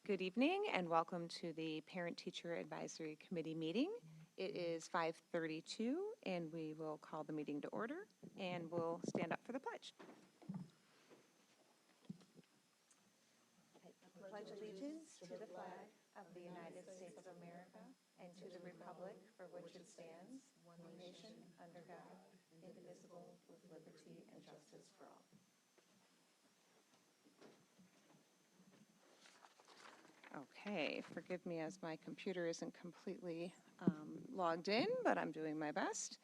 Good evening and welcome to the Parent-Teacher Advisory Committee meeting. It is 5:32 and we will call the meeting to order and we'll stand up for the pledge. I pledge allegiance to the flag of the United States of America and to the republic for which it stands, one nation, under God, indivisible, with liberty and justice for all. Okay, forgive me as my computer isn't completely logged in, but I'm doing my best.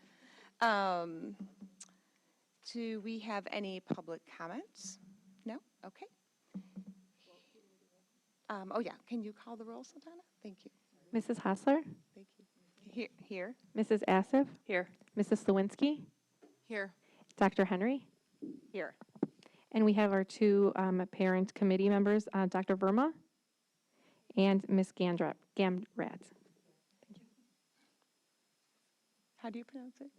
Do we have any public comments? No? Okay. Oh, yeah, can you call the roll, Sultana? Thank you. Mrs. Hassler, Thank you. Here. Mrs. Asif, Here. Mrs. Slawinski, Here. Dr. Henry, Here. and we have our two parent committee members, Dr. Verma and Ms. Gamrat. How do you pronounce it?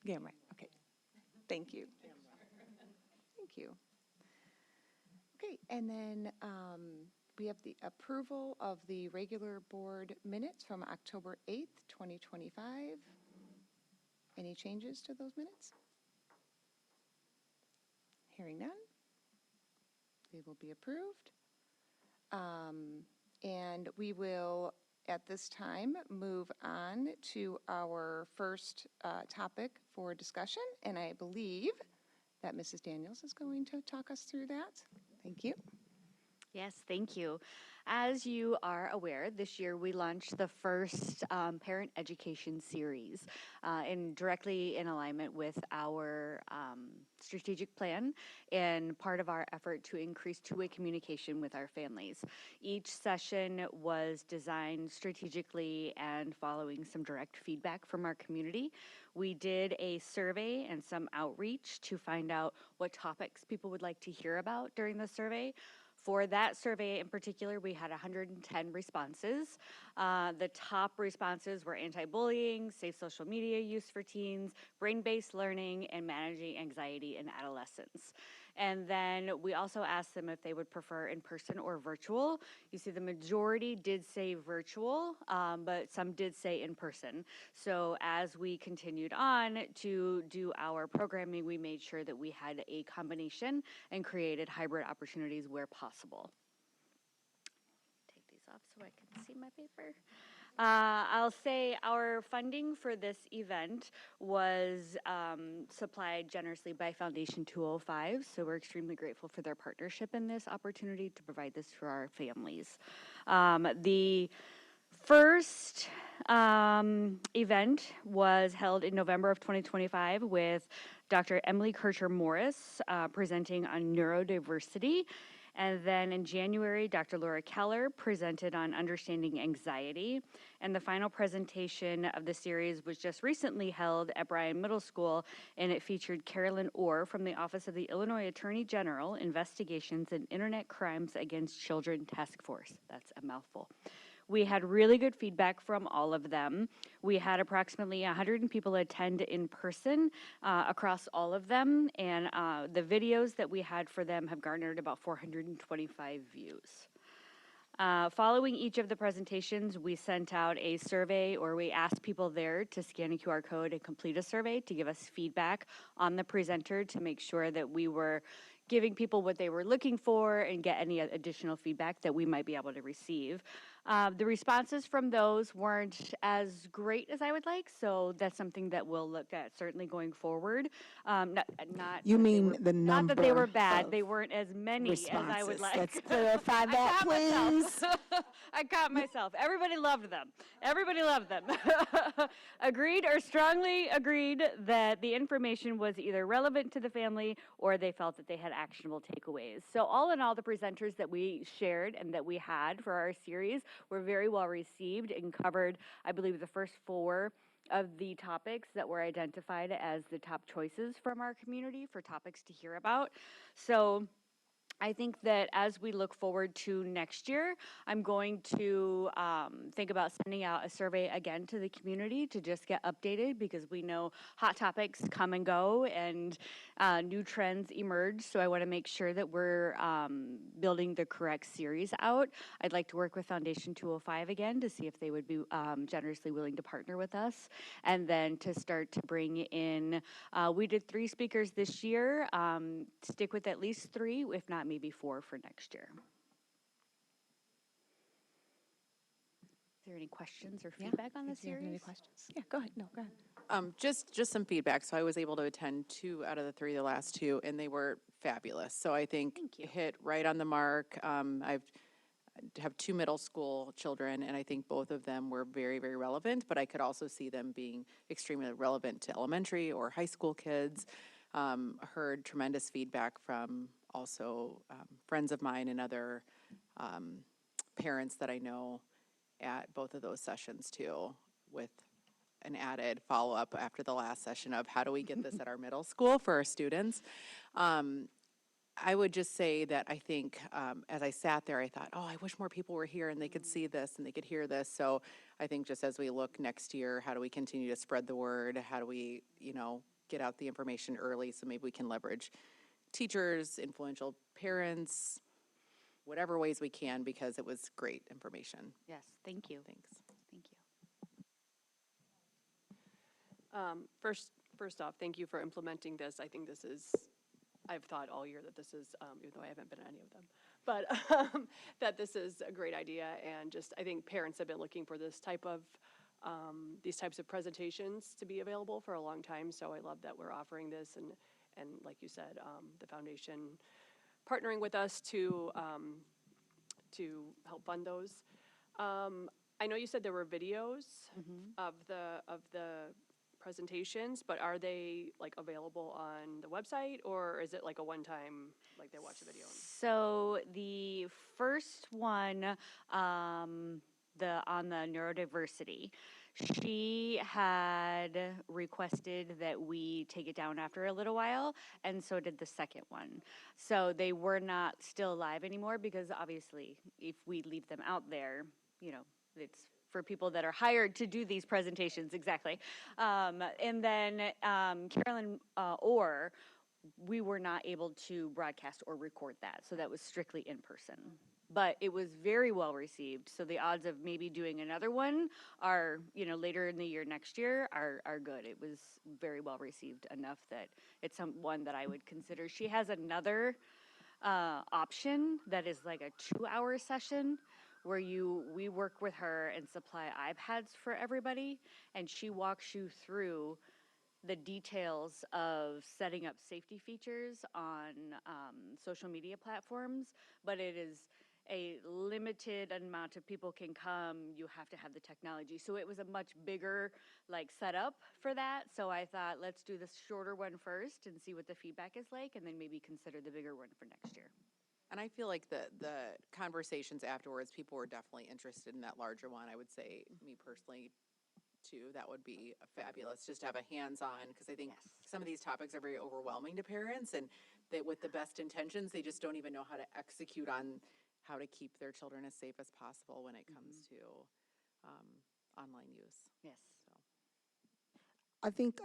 Gamrat. Okay. Thank you. Thank you. Okay, and then we have the approval of the regular board minutes from October 8th, 2025. Any changes to those minutes? Hearing none. They will be approved. And we will, at this time, move on to our first topic for discussion. And I believe that Mrs. Daniels is going to talk us through that. Thank you. Yes, thank you. As you are aware, this year we launched the first parent education series directly in alignment with our strategic plan and part of our effort to increase two-way communication with our families. Each session was designed strategically and following some direct feedback from our community. We did a survey and some outreach to find out what topics people would like to hear about during the survey. For that survey in particular, we had 110 responses. The top responses were anti-bullying, safe social media use for teens, brain-based learning, and managing anxiety in adolescents. And then we also asked them if they would prefer in-person or virtual. You see the majority did say virtual, but some did say in-person. So as we continued on to do our programming, we made sure that we had a combination and created hybrid opportunities where possible. Take these off so I can see my paper. I'll say our funding for this event was supplied generously by Foundation 205, so we're extremely grateful for their partnership in this opportunity to provide this for our families. The first event was held in November of 2025 with Dr. Emily Kircher-Morris presenting on neurodiversity. And then in January, Dr. Laura Keller presented on understanding anxiety. And the final presentation of the series was just recently held at Bryan Middle School, and it featured Carolyn Orr from the Office of the Illinois Attorney General, Investigations and Internet Crimes Against Children Task Force. That's a mouthful. We had really good feedback from all of them. We had approximately 100 people attend in person across all of them, and the videos that we had for them have garnered about 425 views. Following each of the presentations, we sent out a survey, or we asked people there to scan a QR code and complete a survey to give us feedback on the presenter to make sure that we were giving people what they were looking for and get any additional feedback that we might be able to receive. The responses from those weren't as great as I would like, so that's something that we'll look at certainly going forward. Not You that they mean were- the Not that they number were bad, of they weren't as many as I would responses. like. Let's clarify that, please. I caught myself. Everybody loved them. Everybody loved them. Agreed or strongly agreed that the information was either relevant to the family or they felt that they had actionable takeaways. So all in all, the presenters that we shared and that we had for our series were very well received and covered, I believe, the first 4 of the topics that were identified as the top choices from our community for topics to hear about. So I think that as we look forward to next year, I'm going to think about sending out a survey again to the community to just get updated because we know hot topics come and go and new trends emerge. So I want to make sure that we're building the correct series out. I'd like to work with Foundation 205 again to see if they would be generously willing to partner with us. And then to start to bring in, we did 3 speakers this year, stick with at least 3, if not maybe 4 for next year. Is there any questions or feedback on the If you have any series? questions? Yeah, go ahead. No, go ahead. Just some feedback. So I was able to attend 2 out of the 3, the last 2, and they were fabulous. So I think Thank you. hit right on the mark. I have 2 middle school children, and I think both of them were very, very relevant, but I could also see them being extremely relevant to elementary or high school kids. Heard tremendous feedback from also friends of mine and other parents that I know at both of those sessions too, with an added follow-up after the last session of how do we get this at our middle school for our students. I would just say that I think as I sat there, I thought, oh, I wish more people were here and they could see this and they could hear this. So I think just as we look next year, how do we continue to spread the word? How do we, get out the information early so maybe we can leverage teachers, influential parents, whatever ways we can, because it was great information. Yes, thank you. Thanks. Thank you. First off, thank you for implementing this. I think this is, I've thought all year that this is, even though I haven't been at any of them, but that this is a great idea. And just, I think parents have been looking for this type of, these types of presentations to be available for a long time. So I love that we're offering this. And like you said, the foundation partnering with us to help fund those. I know you said there were videos of the presentations, but are they like available on the website, or is it like a one-time, like they watch the video? So the first one, on the neurodiversity, she had requested that we take it down after a little while, and so did the second one. So they were not still live anymore because obviously if we leave them out there, it's for people that are hired to do these presentations, exactly. And then Carolyn Orr, we were not able to broadcast or record that, so that was strictly in person. But it was very well received, so the odds of maybe doing another one are, later in the year next year are good. It was very well received enough that it's one that I would consider. She has another option that is like a 2-hour session where we work with her and supply iPads for everybody, and she walks you through the details of setting up safety features on social media platforms, but it is a limited amount of people can come. You have to have the technology. So it was a much bigger setup for that. So I thought, let's do this shorter one first and see what the feedback is like, and then maybe consider the bigger one for next year. And I feel like the conversations afterwards, people were definitely interested in that larger one. I would say, me personally, too, that would be fabulous, just to have a hands-on, because I think some of these topics are very overwhelming to parents, and they, with the best intentions, they just don't even know how to execute on how to keep their children as safe as possible when it comes to online use. Yes. I think,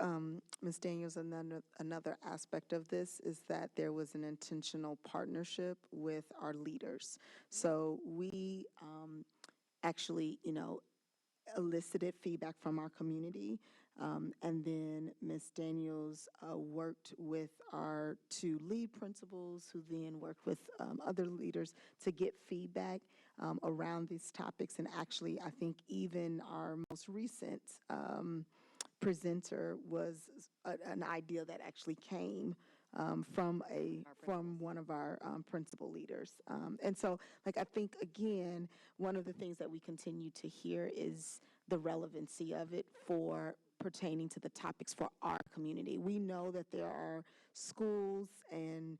Ms. Daniels, another aspect of this is that there was an intentional partnership with our leaders. So we actually, elicited feedback from our community. And then Ms. Daniels worked with our 2 lead principals, who then worked with other leaders to get feedback around these topics. And actually, I think even our most recent presenter was an idea that actually came from one of our principal leaders. And so, I think, again, one of the things that we continue to hear is the relevancy of it for pertaining to the topics for our community. We know that there are schools and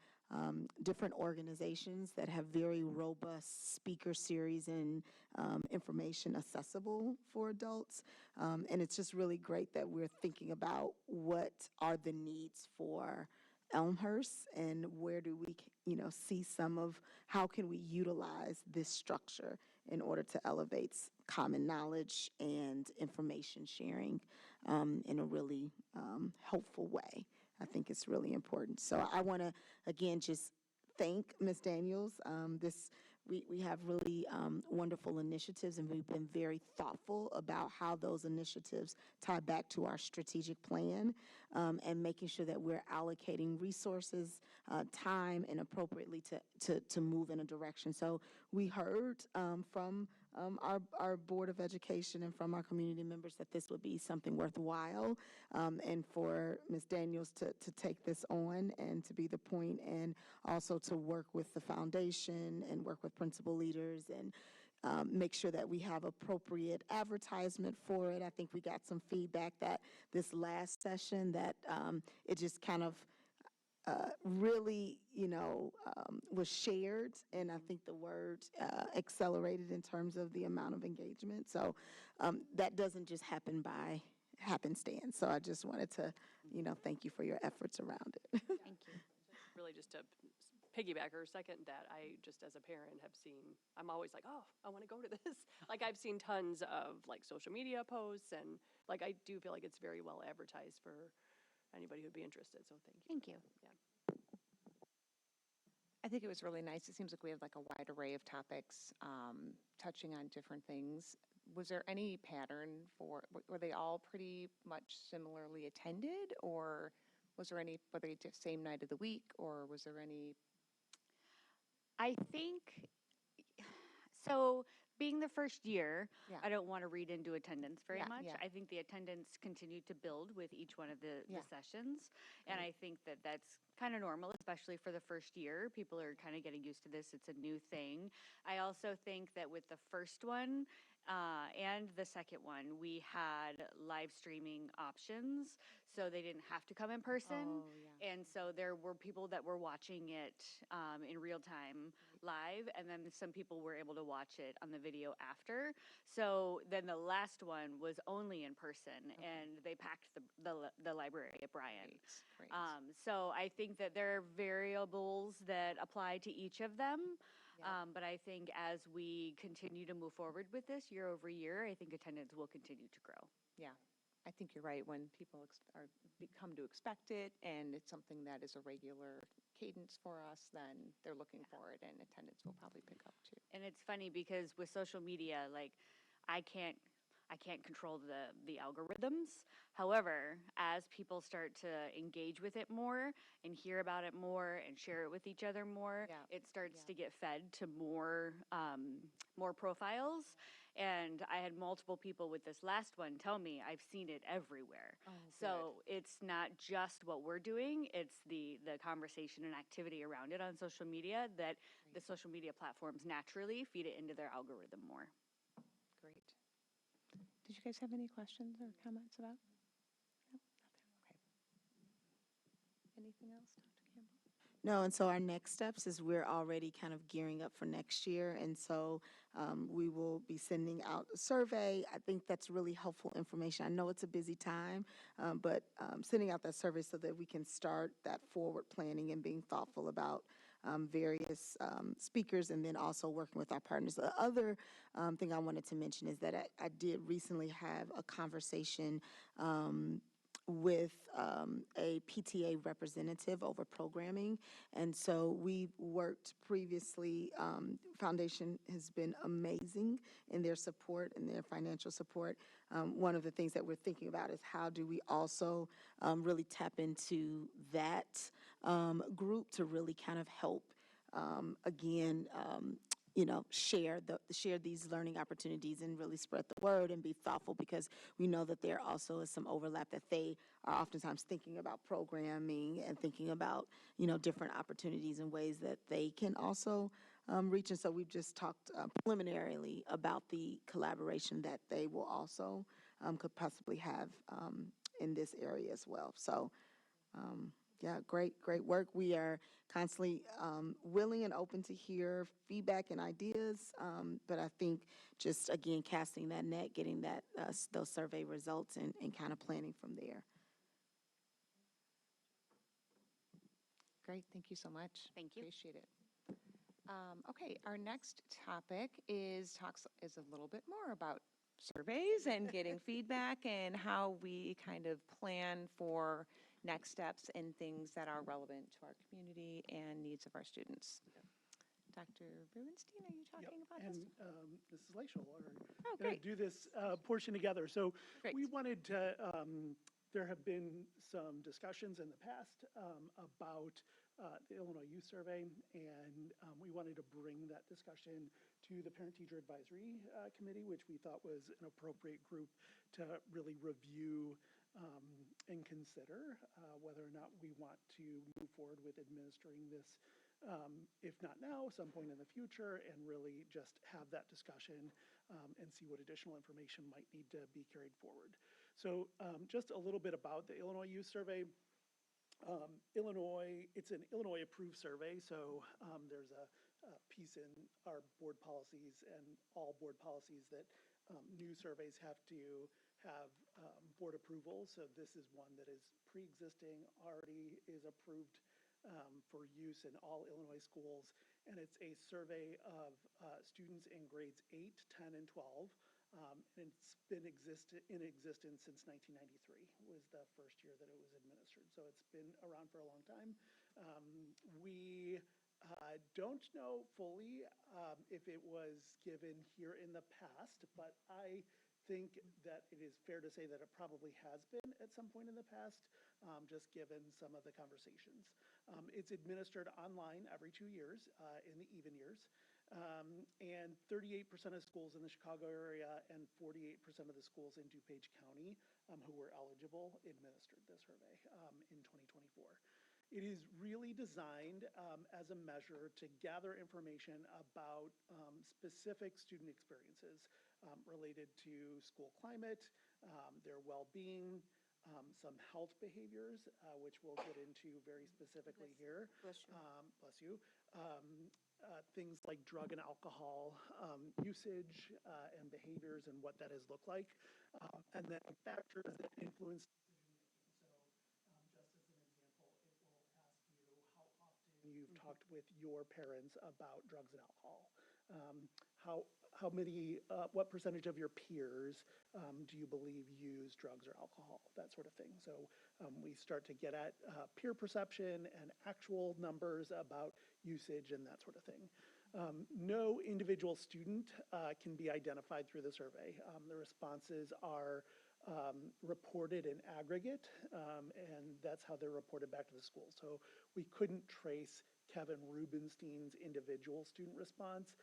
different organizations that have very robust speaker series and information accessible for adults. And it's just really great that we're thinking about what are the needs for Elmhurst, and where do we, see some of how can we utilize this structure in order to elevate common knowledge and information sharing in a really helpful way. I think it's really important. So I want to, again, just thank Ms. Daniels. We have really wonderful initiatives, and we've been very thoughtful about how those initiatives tie back to our strategic plan, and making sure that we're allocating resources, time, and appropriately to move in a direction. So we heard from our Board of Education and from our community members that this would be something worthwhile, and for Ms. Daniels to take this on and to be the point, and also to work with the foundation and work with principal leaders and make sure that we have appropriate advertisement for it. I think we got some feedback that this last session that it just kind of really, was shared, and I think the word accelerated in terms of the amount of engagement. So that doesn't just happen by happenstance. So I just wanted to, thank you for your efforts around it. Thank you. Really just to piggyback or second that, I just as a parent have seen, I'm always like, oh, I want to go to this. Like I've seen tons of like social media posts, and like I do feel like it's very well advertised for anybody who'd be interested. So thank you. Thank you. Yeah. I think it was really nice. It seems like we have like a wide array of topics, touching on different things. Was there any pattern were they all pretty much similarly attended, or were they just same night of the week, or was there any? I think, so being the first year, Yeah. I don't want to read into attendance very Yeah, much. yeah. I think the attendance continued to build with each one of the Yeah. sessions. And I think that that's kind of normal, especially for the first year. People are kind of getting used to this. It's a new thing. I also think that with the first one and the second one, we had live streaming options, so they didn't have to come in person. Oh, yeah. And so there were people that were watching it in real time live, and then some people were able to watch it on the video after. So then the last one was only in person, and they packed the library at Bryant. Great. So I think that there are variables that apply to each of them. Yeah. But I think as we continue to move forward with this year over year, I think attendance will continue to grow. Yeah, I think you're right. When people come to expect it, and it's something that is a regular cadence for us, then they're looking for it, and attendance will probably pick up too. And it's funny because with social media, like I can't control the algorithms. However, as people start to engage with it more and hear about it more and share it with each other more, Yeah. it starts Yeah. to get fed to more profiles. And I had multiple people with this last one tell me I've seen it everywhere. Oh, So it's not just what we're doing, it's the conversation and activity around it on social media that the social media platforms naturally feed it into their algorithm more. Great. Did you guys have any questions or comments about? No, nothing. Okay. Anything else, Dr. Campbell? No, and so our next steps is we're already kind of gearing up for next year, and so we will be sending out a survey. I think that's really helpful information. I know it's a busy time, but sending out that survey so that we can start that forward planning and being thoughtful about various speakers, and then also working with our partners. The other thing I wanted to mention is that I did recently have a conversation with a PTA representative over programming. And so we worked previously, Foundation has been amazing in their support and their financial support. One of the things that we're thinking about is how do we also really tap into that group to really kind of help, again, share these learning opportunities and really spread the word and be thoughtful, because we know that there also is some overlap, that they are oftentimes thinking about programming and thinking about, different opportunities and ways that they can also reach. And so we've just talked preliminarily about the collaboration that they will also could possibly have in this area as well. So, yeah, great work. We are constantly willing and open to hear feedback and ideas, but I think just, again, casting that net, getting that those survey results, and kind of planning from there. great. Thank you so much. Thank you. Appreciate it. Okay, our next topic is a little bit more about surveys and getting feedback and how we kind of plan for next steps and things that are relevant to our community and needs of our students. Dr. Rubenstein, are you talking about this? And Mrs. Laishel are Oh, going great. to do this portion together. So Great. we wanted to, there have been some discussions in the past about the Illinois Youth Survey, and we wanted to bring that discussion to the Parent-Teacher Advisory Committee, which we thought was an appropriate group to really review and consider whether or not we want to move forward with administering this, if not now, some point in the future, and really just have that discussion and see what additional information might need to be carried forward. So just a little bit about the Illinois Youth Survey. Illinois, it's an Illinois approved survey, so there's a piece in our board policies and all board policies that new surveys have to have board approval. So this is one that is pre-existing, already is approved for use in all Illinois schools. And it's a survey of students in grades 8, 10, and 12. And it's been in existence since 1993 was the first year that it was administered. So it's been around for a long time. We don't know fully if it was given here in the past, but I think that it is fair to say that it probably has been at some point in the past, just given some of the conversations. It's administered online every 2 years in the even years. And 38% of schools in the Chicago area and 48% of the schools in DuPage County who were eligible administered this survey in 2024. It is really designed as a measure to gather information about specific student experiences related to school climate, their well-being, some health behaviors, which we'll get into very specifically here. Bless you. Bless you. Things like drug and alcohol usage and behaviors and what that has looked like, and then factors that influence decision-making. So just as an example, it will ask you how often you've talked with your parents about drugs and alcohol. How many, what percentage of your peers do you believe use drugs or alcohol, that sort of thing. So we start to get at peer perception and actual numbers about usage and that sort of thing. No individual student can be identified through the survey. The responses are reported in aggregate, and that's how they're reported back to the school. So we couldn't trace Kevin Rubenstein's individual student response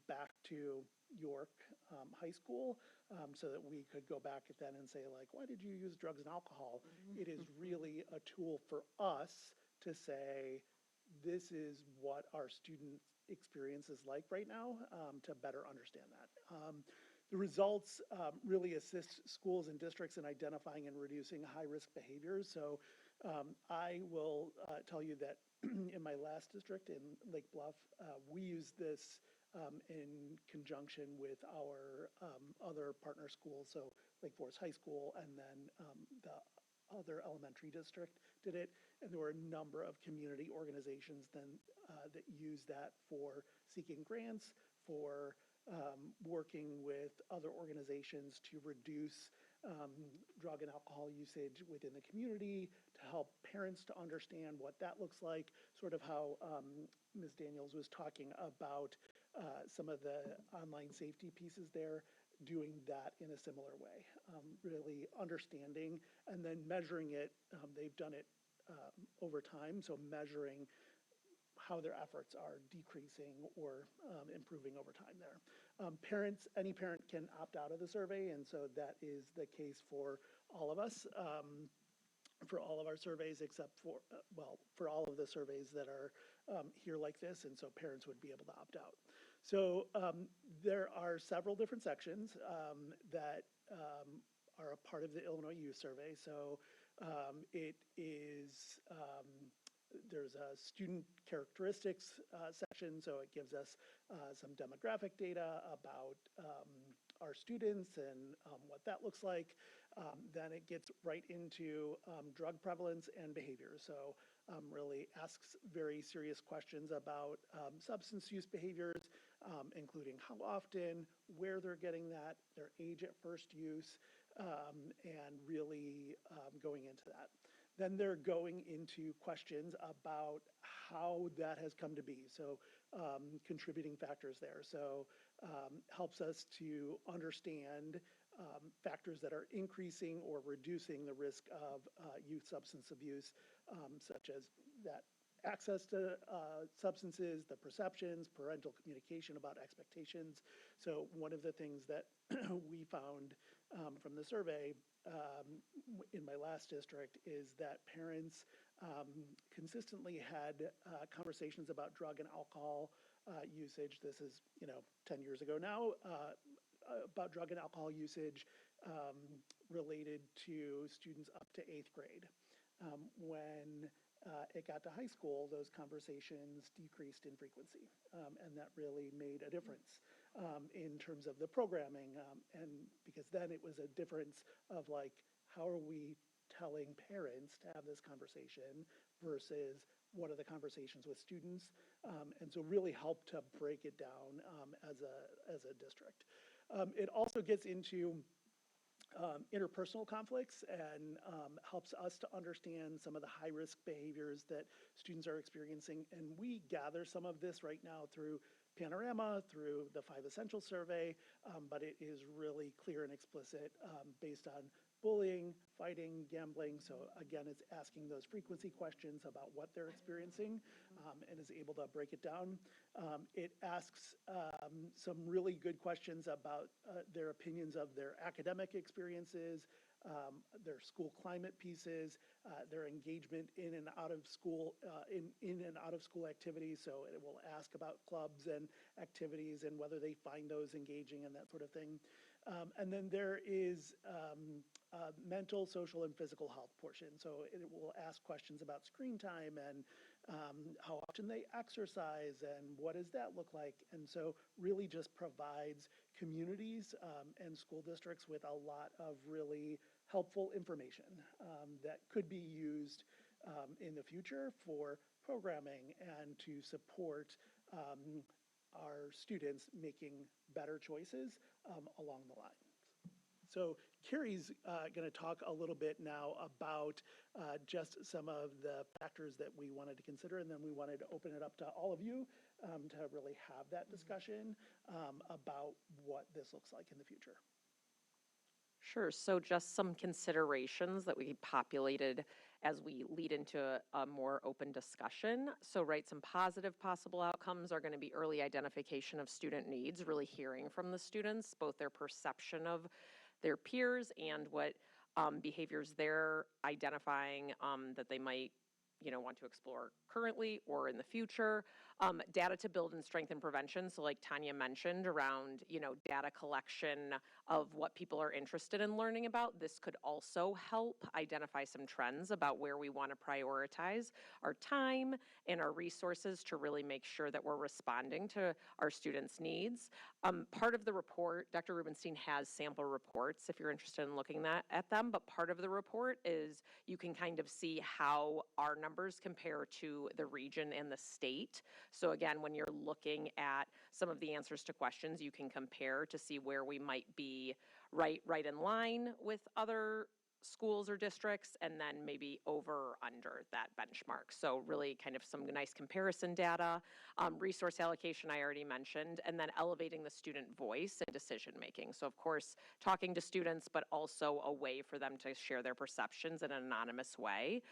back to York High School so that we could go back then and say, like, why did you use drugs and alcohol? It is really a tool for us to say, this is what our student experience is like right now to better understand that. The results really assist schools and districts in identifying and reducing high-risk behaviors. So I will tell you that in my last district in Lake Bluff, we use this in conjunction with our other partner schools, so Lake Forest High School, and then the other elementary district did it, and there were a number of community organizations then that use that for seeking grants, for working with other organizations to reduce drug and alcohol usage within the community, to help parents to understand what that looks like, sort of how Ms. Daniels was talking about some of the online safety pieces there, doing that in a similar way, really understanding and then measuring it. They've done it over time, so measuring how their efforts are decreasing or improving over time there. Any parent can opt out of the survey, and so that is the case for all of us, for all of our surveys, except for, for all of the surveys that are here like this, and so parents would be able to opt out. So there are several different sections that are a part of the Illinois Youth Survey. So it is, there's a student characteristics section, so it gives us some demographic data about our students and what that looks like. Then it gets right into drug prevalence and behavior. So really asks very serious questions about substance use behaviors, including how often, where they're getting that, their age at first use, and really going into that. Then they're going into questions about how that has come to be. So contributing factors there. So helps us to understand factors that are increasing or reducing the risk of youth substance abuse, such as that access to substances, the perceptions, parental communication about expectations. So one of the things that we found from the survey in my last district is that parents consistently had conversations about drug and alcohol usage. This is, 10 years ago now, about drug and alcohol usage related to students up to 8th grade. When it got to high school, those conversations decreased in frequency, and that really made a difference in terms of the programming, and because then it was a difference of like, how are we telling parents to have this conversation versus what are the conversations with students, and so really help to break it down as a district. It also gets into interpersonal conflicts and helps us to understand some of the high-risk behaviors that students are experiencing. And we gather some of this right now through Panorama, through the 5 Essential Survey, but it is really clear and explicit based on bullying, fighting, gambling. So again, it's asking those frequency questions about what they're experiencing and is able to break it down. It asks some really good questions about their opinions of their academic experiences, their school climate pieces, their engagement in and out of school, in and out of school activities. So it will ask about clubs and activities and whether they find those engaging and that sort of thing. And then there is mental, social, and physical health portion. So it will ask questions about screen time and how often they exercise and what does that look like. And so really just provides communities and school districts with a lot of really helpful information that could be used in the future for programming and to support our students making better choices along the line. So Carrie's going to talk a little bit now about just some of the factors that we wanted to consider, and then we wanted to open it up to all of you to really have that discussion about what this looks like in the future. Sure. So just some considerations that we populated as we lead into a more open discussion. So, right, some positive possible outcomes are going to be early identification of student needs, really hearing from the students, both their perception of their peers and what behaviors they're identifying that they might want to explore currently or in the future. Data to build and strengthen prevention. So like Tanya mentioned around, data collection of what people are interested in learning about. This could also help identify some trends about where we want to prioritize our time and our resources to really make sure that we're responding to our students' needs. Part of the report, Dr. Rubenstein has sample reports if you're interested in looking at them, but part of the report is you can kind of see how our numbers compare to the region and the state. So again, when you're looking at some of the answers to questions, you can compare to see where we might be right in line with other schools or districts, and then maybe over or under that benchmark. So really kind of some nice comparison data, resource allocation I already mentioned, and then elevating the student voice and decision making. So of course, talking to students, but also a way for them to share their perceptions in an anonymous way.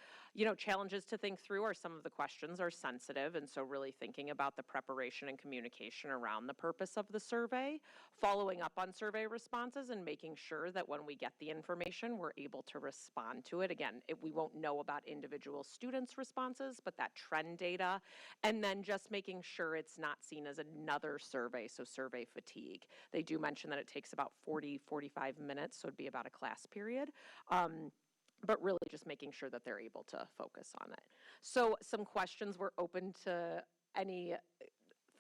Challenges to think through are some of the questions are sensitive, and so really thinking about the preparation and communication around the purpose of the survey, following up on survey responses and making sure that when we get the information, we're able to respond to it. Again, we won't know about individual students' responses, but that trend data, and then just making sure it's not seen as another survey, so survey fatigue. They do mention that it takes about 45 minutes, so it'd be about a class period. But really just making sure that they're able to focus on it. So some questions, we're open to any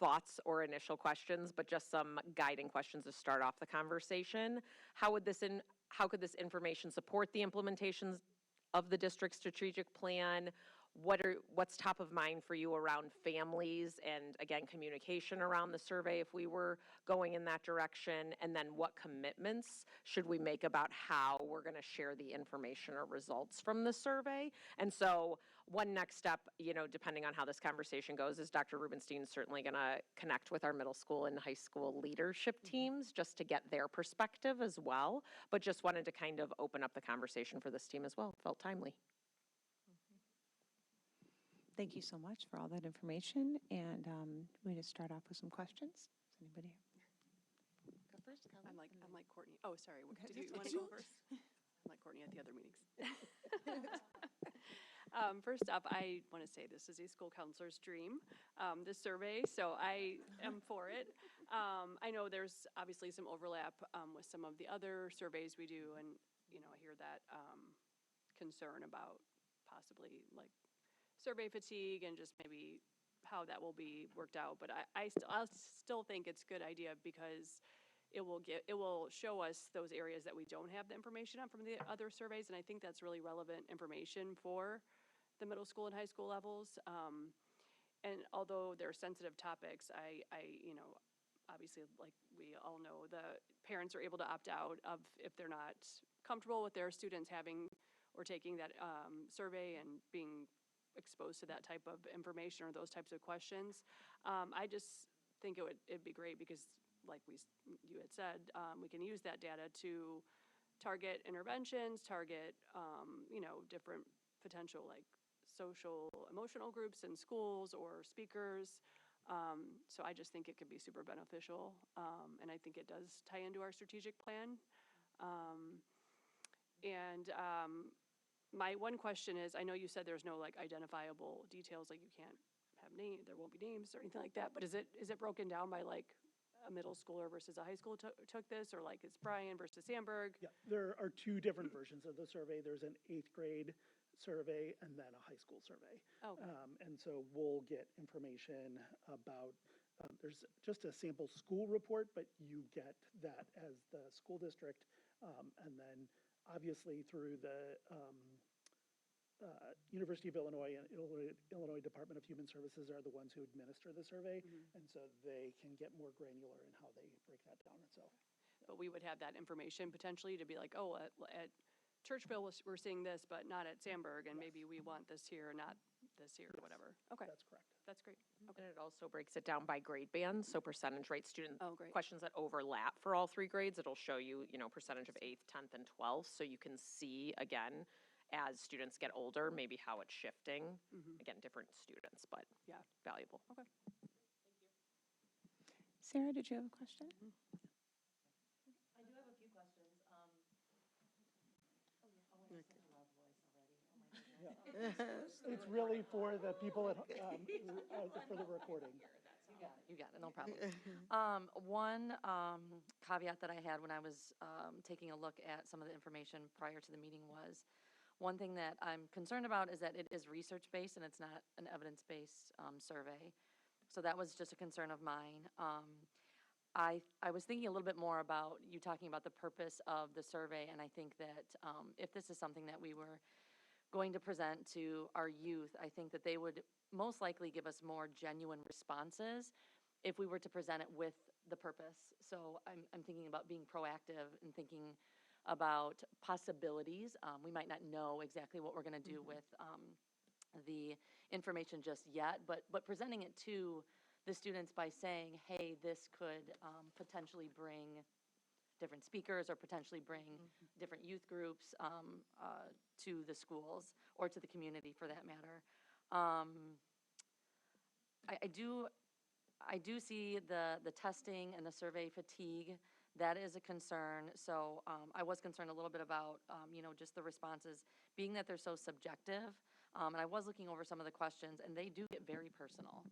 thoughts or initial questions, but just some guiding questions to start off the conversation. How would this how could this information support the implementations of the district strategic plan? What's top of mind for you around families and, again, communication around the survey if we were going in that direction? And then what commitments should we make about how we're going to share the information or results from the survey? And so one next step, depending on how this conversation goes, is Dr. Rubenstein's certainly going to connect with our middle school and high school leadership teams just to get their perspective as well. But just wanted to kind of open up the conversation for this team as well. Felt timely. Thank you so much for all that information, and we just start off with some questions. Does anybody go first? I'm like Courtney. Oh, sorry. Did you want to go first? I'm like Courtney at the other meetings. First up, I want to say this is a school counselor's dream, this survey, so I am for it. I know there's obviously some overlap with some of the other surveys we do, and, I hear that concern about possibly like survey fatigue and just maybe how that will be worked out. But I still think it's a good idea because it will show us those areas that we don't have the information on from the other surveys, and I think that's really relevant information for the middle school and high school levels. And although they're sensitive topics, I obviously, like we all know, the parents are able to opt out of if they're not comfortable with their students having or taking that survey and being exposed to that type of information or those types of questions. I just think it'd be great because, like you had said, we can use that data to target interventions, target different potential like social emotional groups in schools or speakers. So I just think it could be super beneficial, and I think it does tie into our strategic plan. My one question is, I know you said there's no like identifiable details, like you can't have there won't be names or anything like that, but is it broken down by like a middle schooler versus a high school took this, or like it's Bryan versus Sandburg? Yeah, there are two different versions of the survey. There's an 8th grade survey and then a high school survey. Okay. And so we'll get information about, there's just a sample school report, but you get that as the school district. And then obviously through the University of Illinois and Illinois Department of Human Services are the ones who administer the survey. And so they can get more granular in how they break that down. And so, But we would have that information potentially to be like, oh, at Churchville, we're seeing this, but not at Sandburg, and maybe we want this here, not this here, or whatever. Okay, that's correct. that's great. And it also breaks it down by grade band, so percentage rate student Oh, great. questions that overlap for all 3 grades. It'll show you, percentage of 8th, 10th, and 12th, so you can see, again, as students get older, maybe how it's shifting. Again, different students, but Yeah. valuable. Okay. Sarah, did you have a question? It's really for the people at, for the recording. You got it, no problem. One caveat that I had when I was taking a look at some of the information prior to the meeting was, one thing that I'm concerned about is that it is research-based and it's not an evidence-based survey. So that was just a concern of mine. I was thinking a little bit more about you talking about the purpose of the survey, and I think that if this is something that we were going to present to our youth, I think that they would most likely give us more genuine responses if we were to present it with the purpose. So I'm thinking about being proactive and thinking about possibilities. We might not know exactly what we're going to do with the information just yet, but presenting it to the students by saying, hey, this could potentially bring different speakers or potentially bring different youth groups to the schools or to the community for that matter. I do see the testing and the survey fatigue. That is a concern. So I was concerned a little bit about, just the responses, being that they're so subjective. And I was looking over some of the questions, and they do get very personal.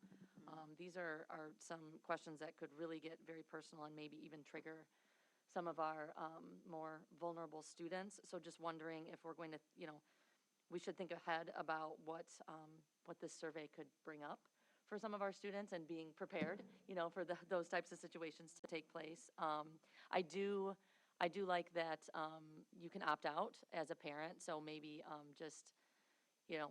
These are some questions that could really get very personal and maybe even trigger some of our more vulnerable students. So just wondering if we're going to, we should think ahead about what this survey could bring up for some of our students and being prepared, for those types of situations to take place. I do I do like that you can opt out as a parent, so maybe just, you know,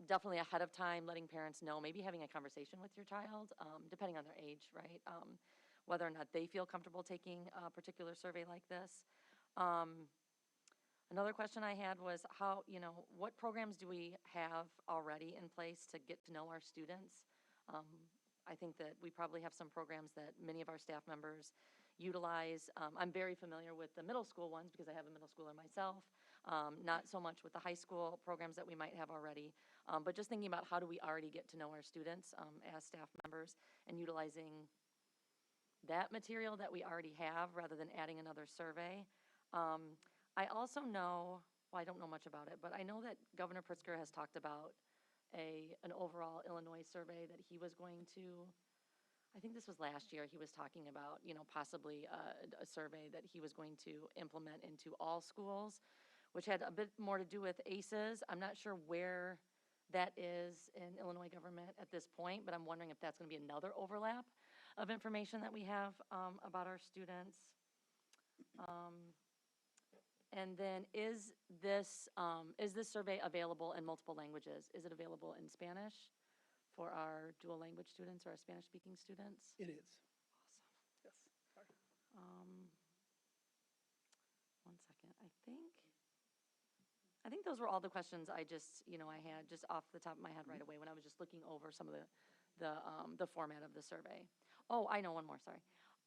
definitely ahead of time, letting parents know, maybe having a conversation with your child, depending on their age, right? Whether or not they feel comfortable taking a particular survey like this. Another question I had was how, what programs do we have already in place to get to know our students? I think that we probably have some programs that many of our staff members utilize. I'm very familiar with the middle school ones because I have a middle schooler myself. Not so much with the high school programs that we might have already, but just thinking about how do we already get to know our students as staff members and utilizing that material that we already have rather than adding another survey. I also know, well, I don't know much about it, but I know that Governor Pritzker has talked about an overall Illinois survey that he was going to, I think this was last year, he was talking about, possibly a survey that he was going to implement into all schools, which had a bit more to do with ACEs. I'm not sure where that is in Illinois government at this point, but I'm wondering if that's going to be another overlap of information that we have about our students. And then is this survey available in multiple languages? Is it available in Spanish for our dual language students or our Spanish-speaking students? It is. Awesome. Yes. Sorry. One second, I think those were all the questions I just, I had just off the top of my head right away when I was just looking over some of the format of the survey. Oh, I know one more, sorry.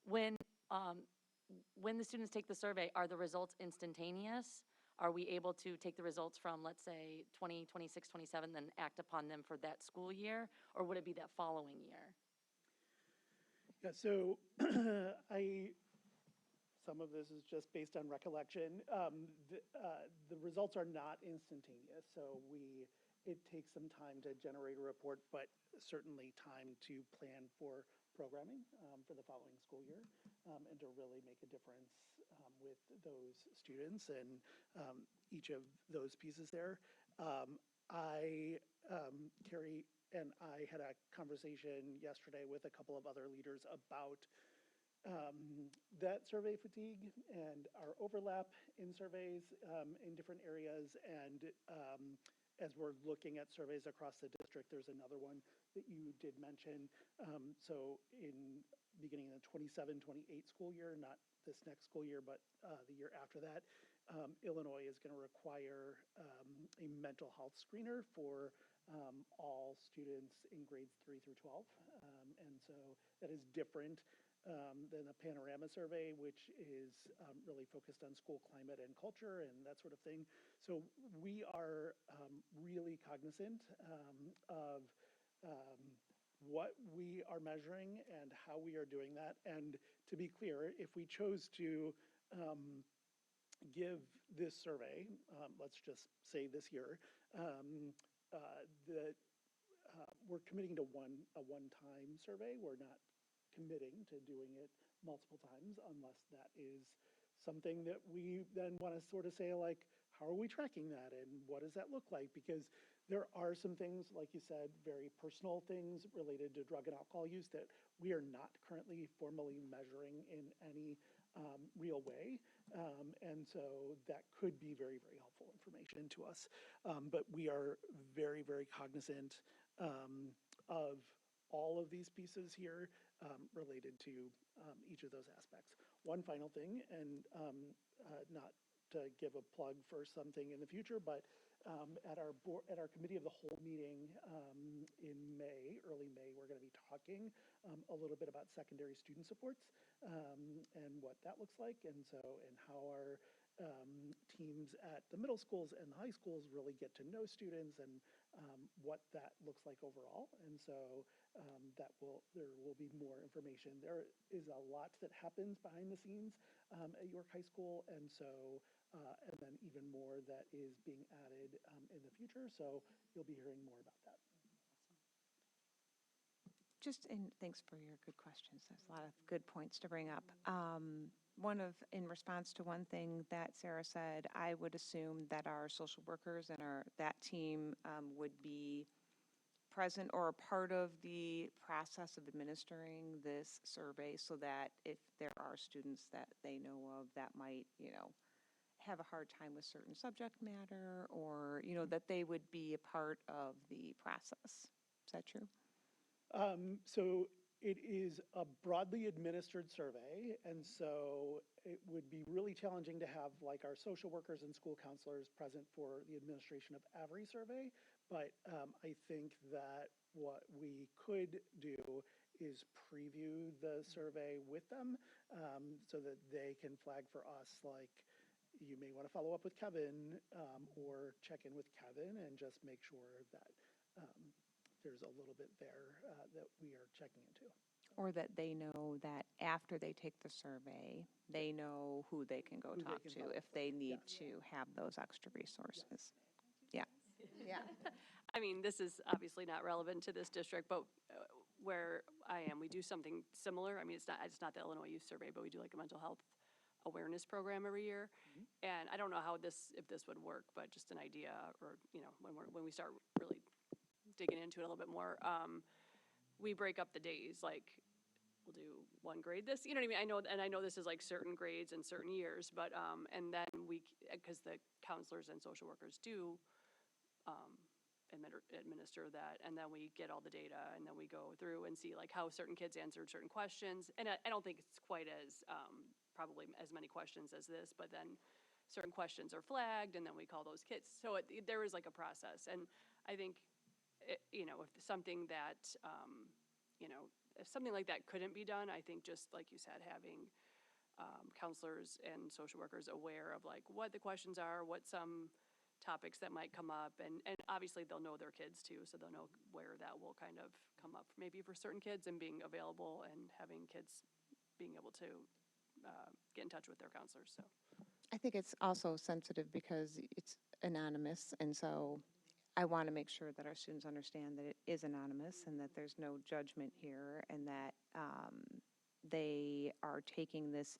When the students take the survey, are the results instantaneous? Are we able to take the results from, let's say, 26, 27, then act upon them for that school year? Or would it be that following year? Yeah, so some of this is just based on recollection. The results are not instantaneous, so it takes some time to generate a report, but certainly time to plan for programming for the following school year and to really make a difference with those students and each of those pieces there. Carrie and I had a conversation yesterday with a couple of other leaders about that survey fatigue and our overlap in surveys in different areas. And as we're looking at surveys across the district, there's another one that you did mention. So in beginning of the 27-28 school year, not this next school year, but the year after that, Illinois is going to require a mental health screener for all students in grades 3 through 12. And so that is different than a panorama survey, which is really focused on school climate and culture and that sort of thing. So we are really cognizant of what we are measuring and how we are doing that. And to be clear, if we chose to give this survey, let's just say this year, we're committing to a one-time survey. We're not committing to doing it multiple times unless that is something that we then want to sort of say, like, how are we tracking that and what does that look like? Because there are some things, like you said, very personal things related to drug and alcohol use that we are not currently formally measuring in any real way. And so that could be very, very helpful information to us. But we are very, very cognizant of all of these pieces here related to each of those aspects. One final thing, and not to give a plug for something in the future, but at our committee of the whole meeting in May, early May, we're going to be talking a little bit about secondary student supports and what that looks like, and how our teams at the middle schools and the high schools really get to know students and what that looks like overall. And so there will be more information. There is a lot that happens behind the scenes at York High School, and so and then even more that is being added in the future. So you'll be hearing more about that. And thanks for your good questions. There's a lot of good points to bring up. In response to one thing that Sarah said, I would assume that our social workers and that team would be present or a part of the process of administering this survey so that if there are students that they know of that might, have a hard time with certain subject matter or, that they would be a part of the process. Is that true? So it is a broadly administered survey, and so it would be really challenging to have like our social workers and school counselors present for the administration of every survey. But I think that what we could do is preview the survey with them so that they can flag for us, like, you may want to follow up with Kevin or check in with Kevin and just make sure that there's a little bit there that we are checking into. Or that they know that after they take the survey, they know who they can go Who they talk can to follow if up they with, need yes. to have those extra resources. Yeah. Yeah. I mean, this is obviously not relevant to this district, but where I am, we do something similar. I mean, it's not the Illinois Youth Survey, but we do like a mental health awareness program every year. And I don't know if this would work, but just an idea, or, when we start really digging into it a little bit more, we break up the days, like, we'll do one grade this, you know what I mean? I know this is like certain grades and certain years, but, and then because the counselors and social workers do, administer that, and then we get all the data, and then we go through and see like how certain kids answered certain questions. And I don't think it's quite as, probably as many questions as this, but then certain questions are flagged, and then we call those kids. So there is like a process, and I think, if something that, if something like that couldn't be done, I think just like you said, having counselors and social workers aware of like what the questions are, what some topics that might come up, and obviously they'll know their kids too, so they'll know where that will kind of come up maybe for certain kids, and being available and having kids being able to get in touch with their counselors. So I think it's also sensitive because it's anonymous, and so I want to make sure that our students understand that it is anonymous and that there's no judgment here, and that they are taking this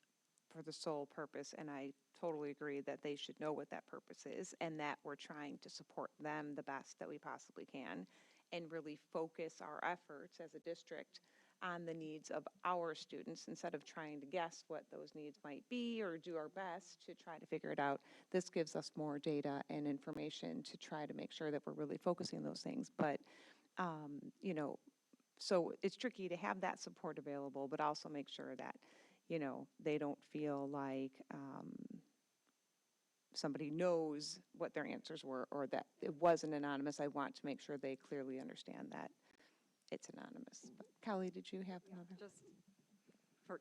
for the sole purpose, and I totally agree that they should know what that purpose is, and that we're trying to support them the best that we possibly can, and really focus our efforts as a district on the needs of our students instead of trying to guess what those needs might be or do our best to try to figure it out. This gives us more data and information to try to make sure that we're really focusing on those things. But, so it's tricky to have that support available, but also make sure that, they don't feel like somebody knows what their answers were or that it wasn't anonymous. I want to make sure they clearly understand that it's anonymous. But Kelly, did you have another?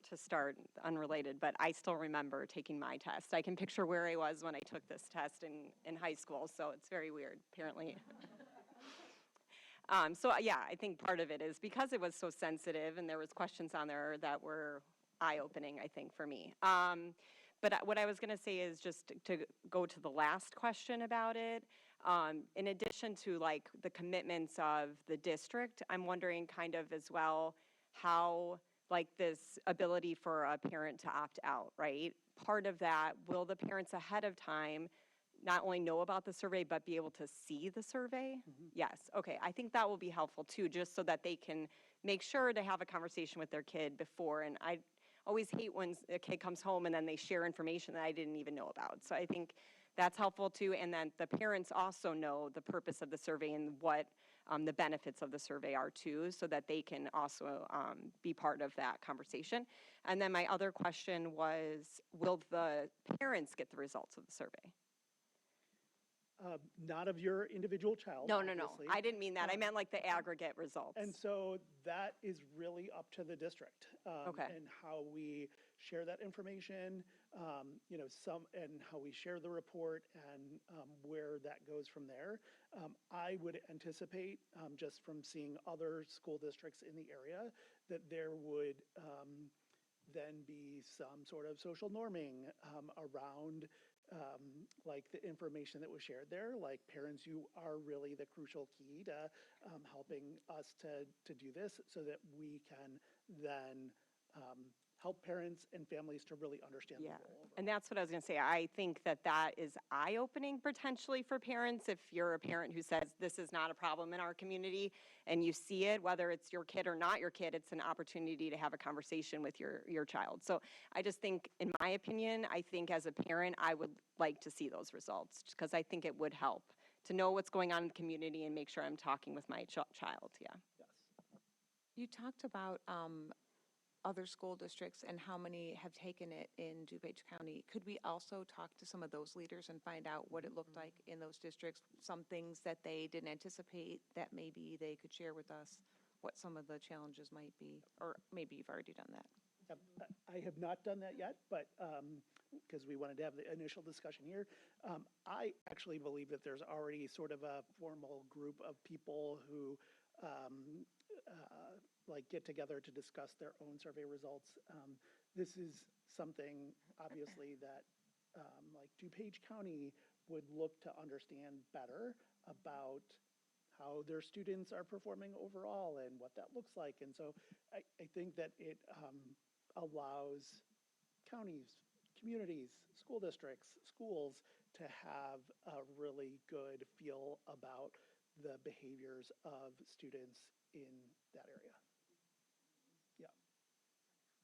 To start, unrelated, but I still remember taking my test. I can picture where I was when I took this test in high school, so it's very weird, apparently. I think part of it is because it was so sensitive and there was questions on there that were eye-opening, I think, for me. But what I was going to say is just to go to the last question about it. In addition to like the commitments of the district, I'm wondering kind of as well how like this ability for a parent to opt out, right? Part of that, will the parents ahead of time not only know about the survey, but be able to see the survey? Yes, okay, I think that will be helpful too, just so that they can make sure to have a conversation with their kid before. And I always hate when a kid comes home and then they share information that I didn't even know about. So I think that's helpful too, and then the parents also know the purpose of the survey and what the benefits of the survey are too, so that they can also be part of that conversation. And then my other question was, will the parents get the results of the survey? Not of your individual child, No. obviously. I didn't mean that. I meant like the aggregate results. And so that is really up to the district. Okay. And how we share that information, and how we share the report, and where that goes from there. I would anticipate, just from seeing other school districts in the area, that there would then be some sort of social norming around like the information that was shared there. Like, parents, you are really the crucial key to helping us to do this, so that we can then help parents and families to really understand the Yeah, role. and that's what I was going to say. I think that that is eye-opening potentially for parents. If you're a parent who says, this is not a problem in our community, and you see it, whether it's your kid or not your kid, it's an opportunity to have a conversation with your child. So I just think, in my opinion, I think as a parent, I would like to see those results, because I think it would help to know what's going on in the community and make sure I'm talking with my child, yeah. Yes. You talked about other school districts and how many have taken it in DuPage County. Could we also talk to some of those leaders and find out what it looked like in those districts? Some things that they didn't anticipate that maybe they could share with us, what some of the challenges might be, or maybe you've already done that. I have not done that yet, but, because we wanted to have the initial discussion here. I actually believe that there's already sort of a formal group of people who, like, get together to discuss their own survey results. This is something, obviously, that, like, DuPage County would look to understand better about how their students are performing overall and what that looks like. And so I think that it allows counties, communities, school districts, schools to have a really good feel about the behaviors of students in that area. Yeah.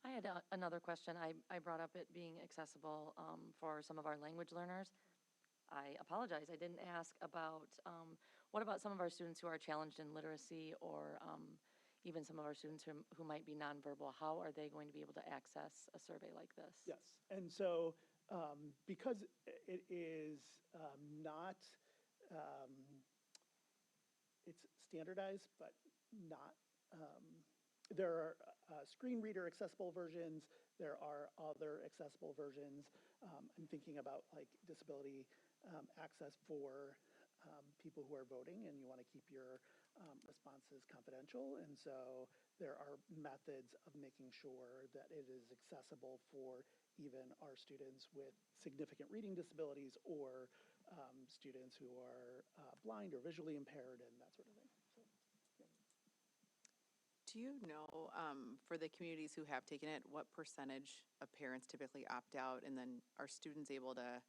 I had another question. I brought up it being accessible for some of our language learners. I apologize, I didn't ask about, what about some of our students who are challenged in literacy, or even some of our students who might be nonverbal? How are they going to be able to access a survey like this? Yes, and so because it is not, it's standardized, but not, there are screen reader accessible versions, there are other accessible versions. I'm thinking about like disability access for people who are voting, and you want to keep your responses confidential. And so there are methods of making sure that it is accessible for even our students with significant reading disabilities, or students who are blind or visually impaired and that sort of thing. So, yeah. Do you know, for the communities who have taken it, what percentage of parents typically opt out? And then are students able to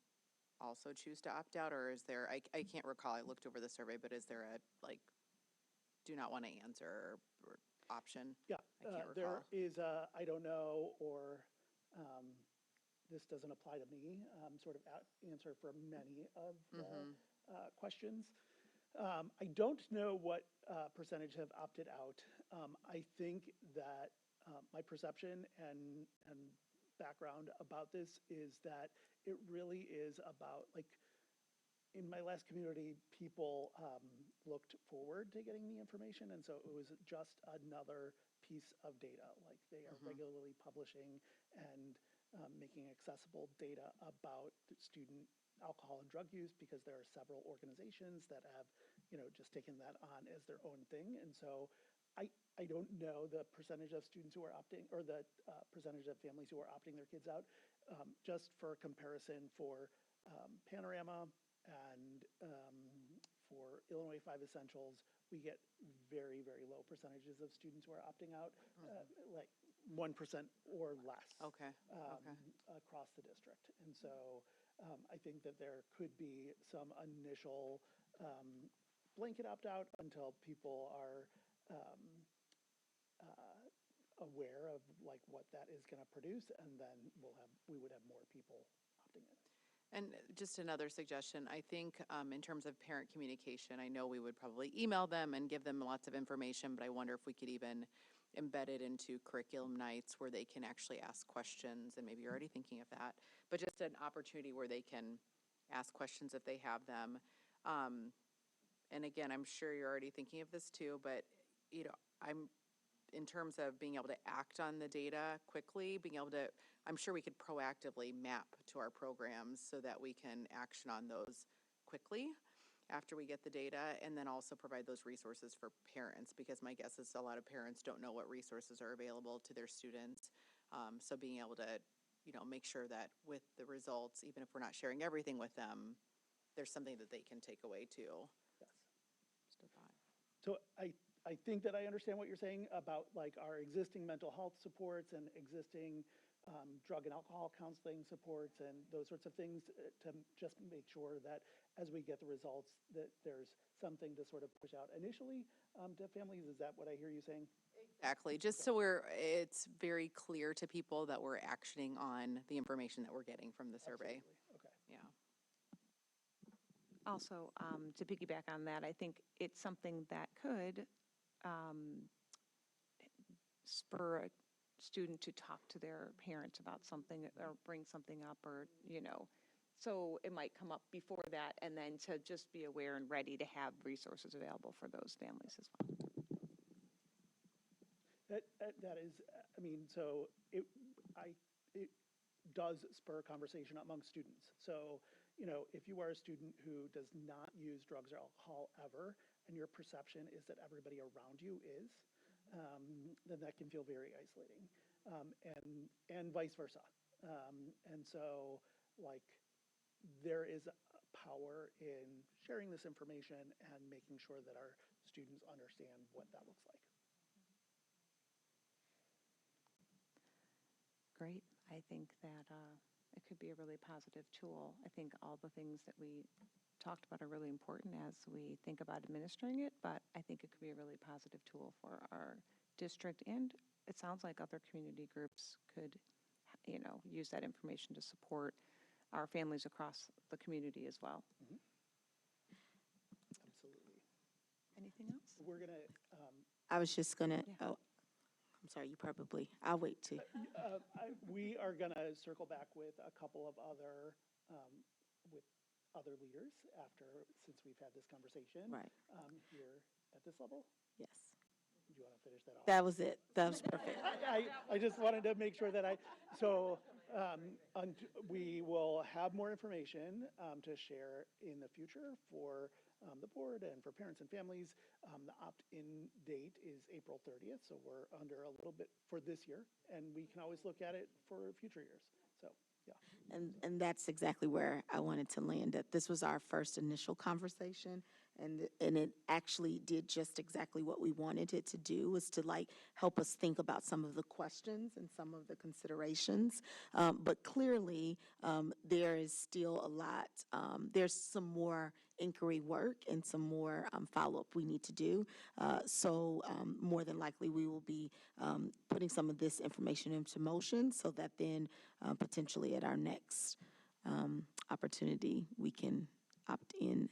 also choose to opt out? Or is there, I can't recall, I looked over the survey, but is there a, like, do not want to answer or option? Yeah, I can't there recall. is a, I don't know, or this doesn't apply to me, sort of answer for many of the questions. I don't know what percentage have opted out. I think that my perception and background about this is that it really is about, like, in my last community, people looked forward to getting the information, and so it was just another piece of data. Like, they are regularly publishing and making accessible data about student alcohol and drug use, because there are several organizations that have, just taken that on as their own thing. And so I don't know the percentage of students who are opting, or the percentage of families who are opting their kids out. Just for comparison, for Panorama and for Illinois 5 Essentials, we get very, very low percentages of students who are opting out, like 1% or less. Okay, okay. Across the district. And so I think that there could be some initial blanket opt-out until people are aware of, like, what that is going to produce, and then we would have more people opting in. And just another suggestion, I think in terms of parent communication, I know we would probably email them and give them lots of information, but I wonder if we could even embed it into curriculum nights where they can actually ask questions, and maybe you're already thinking of that, but just an opportunity where they can ask questions if they have them. And again, I'm sure you're already thinking of this too, but in terms of being able to act on the data quickly, I'm sure we could proactively map to our programs so that we can action on those quickly after we get the data, and then also provide those resources for parents, because my guess is a lot of parents don't know what resources are available to their students. So being able to, make sure that with the results, even if we're not sharing everything with them, there's something that they can take away too. Yes. Just a thought. So I think that I understand what you're saying about like our existing mental health supports and existing drug and alcohol counseling supports and those sorts of things to just make sure that as we get the results, that there's something to sort of push out initially to families. Is that what I hear you saying? Exactly, just so it's very clear to people that we're actioning on the information that we're getting from the survey. Absolutely. Okay. Yeah. Also, to piggyback on that, I think it's something that could spur a student to talk to their parents about something or bring something up or, so it might come up before that and then to just be aware and ready to have resources available for those families as well. That is, I mean, so it does spur conversation among students. So, if you are a student who does not use drugs or alcohol ever, and your perception is that everybody around you is, then that can feel very isolating, and vice versa. And so, like, there is a power in sharing this information and making sure that our students understand what that looks like. Great. I think that it could be a really positive tool. I think all the things that we talked about are really important as we think about administering it, but I think it could be a really positive tool for our district, and it sounds like other community groups could, use that information to support our families across the community as well. Absolutely. Anything else? We're gonna, I was just gonna, Yeah. oh, I'm sorry, you probably, I'll wait too. we are gonna circle back with a couple of with other leaders since we've had this conversation. Right. Here at this level. Yes, Do you want to finish that off? that was it. That was perfect. I just wanted to make sure that we will have more information to share in the future for the board and for parents and families. The opt-in date is April 30th, so we're under a little bit for this year, and we can always look at it for future years. So, yeah. And that's exactly where I wanted to land, that this was our first initial conversation, and it actually did just exactly what we wanted it to do, was to like help us think about some of the questions and some of the considerations. But clearly, there is still a lot, there's some more inquiry work and some more follow-up we need to do. So more than likely, we will be putting some of this information into motion so that then potentially at our next opportunity, we can opt in.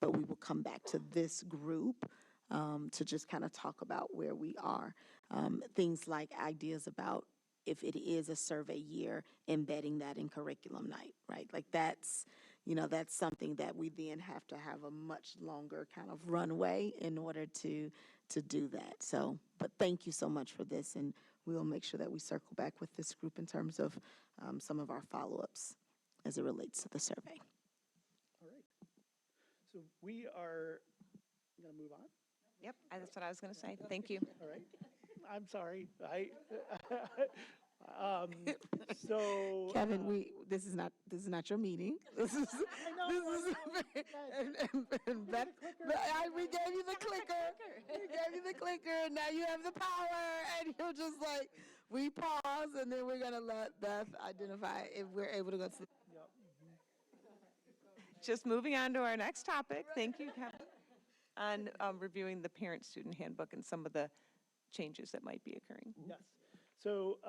But we will come back to this group to just kind of talk about where we are. Things like ideas about if it is a survey year, embedding that in curriculum night, right? Like that's something that we then have to have a much longer kind of runway in order to do that. So, but thank you so much for this, and we will make sure that we circle back with this group in terms of some of our follow-ups as it relates to the survey. All right. So we are going to move on. Yep, that's what I was going to say. Thank you. All right. I'm sorry. So Kevin, this is not your meeting. We gave you the clicker. We gave you the clicker. Now you have the power, and you're just like, we pause, and then we're gonna let Beth identify if we're able to go to. Just moving on to our next topic. Thank you, Kevin. On reviewing the parent-student handbook and some of the changes that might be occurring. yes. So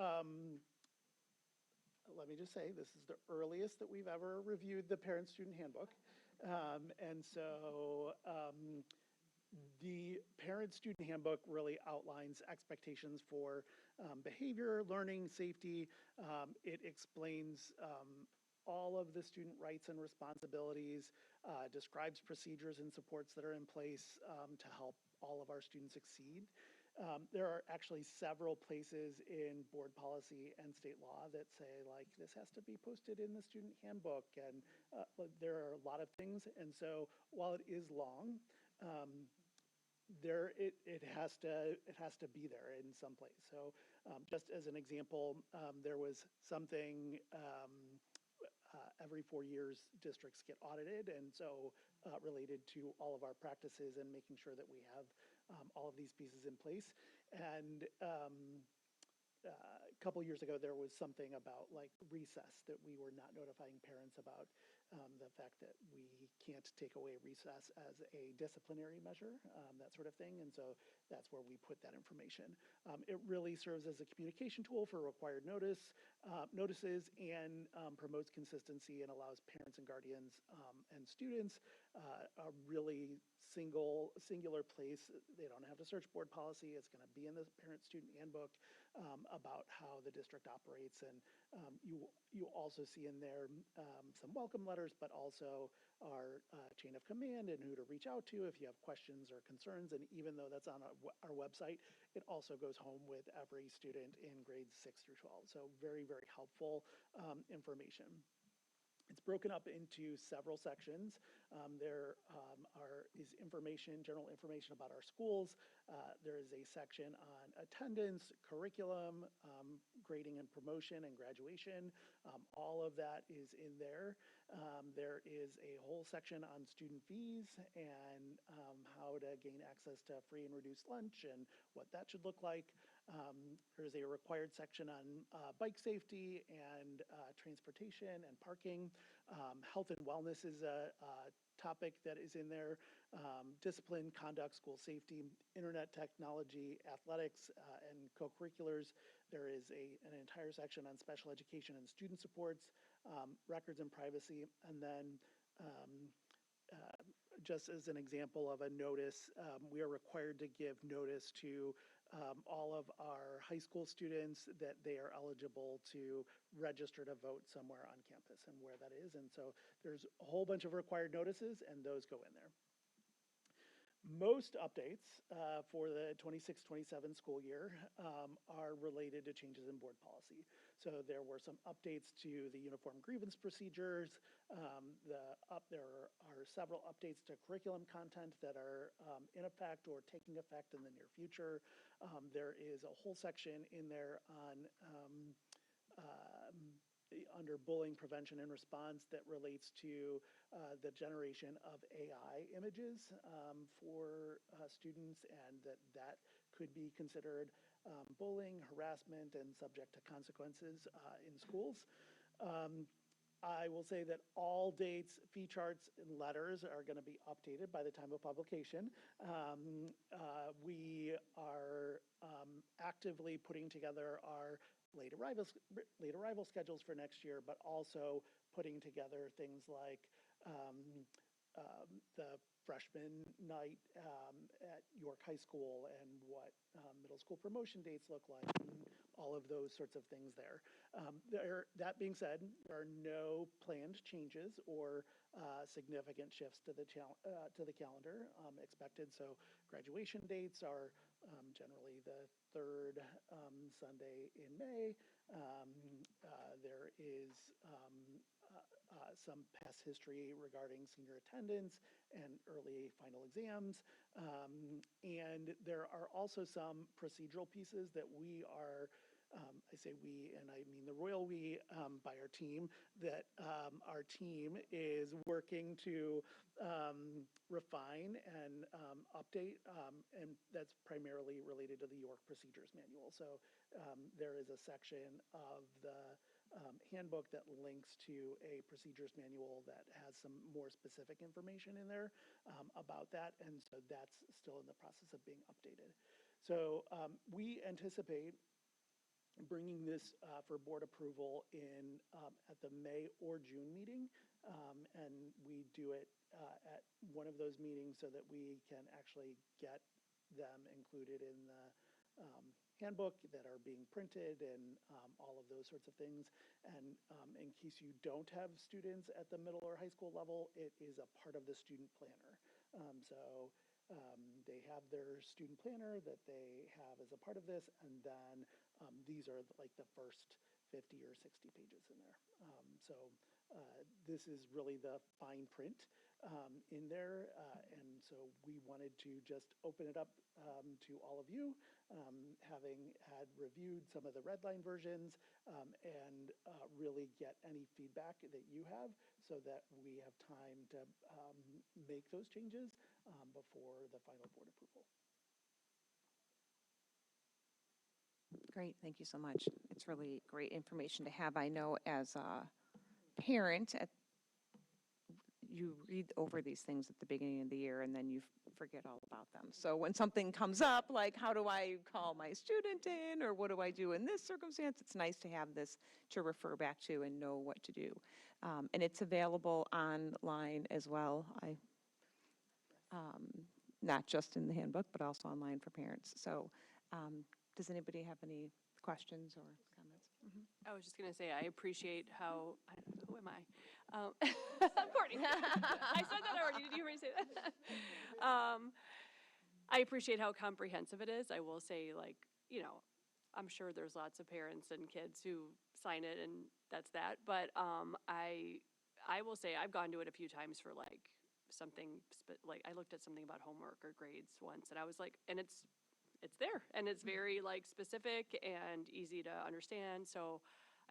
let me just say, this is the earliest that we've ever reviewed the parent-student handbook. And so the parent-student handbook really outlines expectations for behavior, learning, safety. It explains all of the student rights and responsibilities, describes procedures and supports that are in place to help all of our students succeed. There are actually several places in board policy and state law that say, like, this has to be posted in the student handbook, and there are a lot of things. And so while it is long, it has to be there in some place. So just as an example, there was something every 4 years districts get audited, and so related to all of our practices and making sure that we have all of these pieces in place. And a couple years ago, there was something about like recess that we were not notifying parents about, the fact that we can't take away recess as a disciplinary measure, that sort of thing. And so that's where we put that information. It really serves as a communication tool for required notices and promotes consistency and allows parents and guardians and students a really singular place. They don't have to search board policy. It's going to be in the parent-student handbook about how the district operates. And you also see in there some welcome letters, but also our chain of command and who to reach out to if you have questions or concerns. And even though that's on our website, it also goes home with every student in grades 6 through 12. So very, very helpful information. It's broken up into several sections. There is information, general information about our schools. There is a section on attendance, curriculum, grading and promotion and graduation. All of that is in there. There is a whole section on student fees and how to gain access to free and reduced lunch and what that should look like. There's a required section on bike safety and transportation and parking. Health and wellness is a topic that is in there. Discipline, conduct, school safety, internet technology, athletics, and co-curriculars. There is an entire section on special education and student supports, records and privacy, and then just as an example of a notice, we are required to give notice to all of our high school students that they are eligible to register to vote somewhere on campus and where that is. And so there's a whole bunch of required notices, and those go in there. Most updates for the 26-27 school year are related to changes in board policy. So there were some updates to the uniform grievance procedures. There are several updates to curriculum content that are in effect or taking effect in the near future. There is a whole section in there on under bullying prevention and response that relates to the generation of AI images for students, and that could be considered bullying, harassment, and subject to consequences in schools. I will say that all dates, fee charts, and letters are going to be updated by the time of publication. We are actively putting together our late arrival schedules for next year, but also putting together things like the freshman night at York High School and what middle school promotion dates look like, and all of those sorts of things there. That being said, there are no planned changes or significant shifts to the calendar expected. So graduation dates are generally the third Sunday in May. There is some past history regarding senior attendance and early final exams. And there are also some procedural pieces that we are, I say we, and I mean the royal we, by our team, that our team is working to refine and update, and that's primarily related to the York Procedures Manual. So there is a section of the handbook that links to a procedures manual that has some more specific information in there about that, and so that's still in the process of being updated. So we anticipate bringing this for board approval in at the May or June meeting, and we do it at one of those meetings so that we can actually get them included in the handbook that are being printed and all of those sorts of things. And in case you don't have students at the middle or high school level, it is a part of the student planner. So they have their student planner that they have as a part of this, and then these are like the first 50 or 60 pages in there. So this is really the fine print in there, and so we wanted to just open it up to all of you, having had reviewed some of the red line versions, and really get any feedback that you have so that we have time to make those changes before the final board approval. Great, thank you so much. It's really great information to have. I know as a parent, you read over these things at the beginning of the year and then you forget all about them. So when something comes up, like how do I call my student in or what do I do in this circumstance, it's nice to have this to refer back to and know what to do. And it's available online as well. Not just in the handbook, but also online for parents. So does anybody have any questions or comments? I was just going to say, I appreciate how, who am I? Courtney. I said that already. Did you hear me say that? I appreciate how comprehensive it is. I will say, like, you know, I'm sure there's lots of parents and kids who sign it and that's that. But I will say I've gone to it a few times for like something, like I looked at something about homework or grades once and I was like, and it's there and it's very like specific and easy to understand. So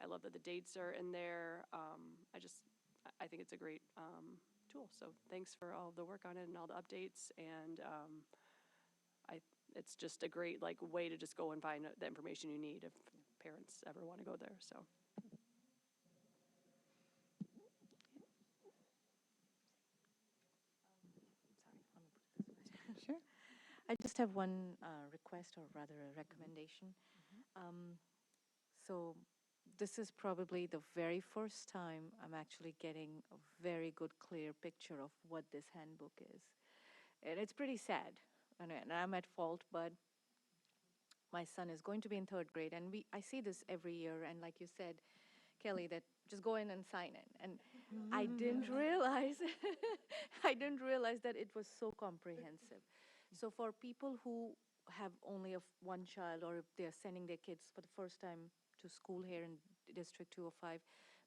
I love that the dates are in there. I think it's a great tool. So thanks for all the work on it and all the updates. And it's just a great like way to just go and find the information you need if parents ever want to go there. So. Sure. I just have one request, or rather a recommendation. So this is probably the very first time I'm actually getting a very good, clear picture of what this handbook is. And it's pretty sad, and I'm at fault, but my son is going to be in third grade, and I see this every year, and like you said, Kelly, that just go in and sign in. And I didn't realize, that it was so comprehensive. So for people who have only one child, or if they're sending their kids for the first time to school here in District 205,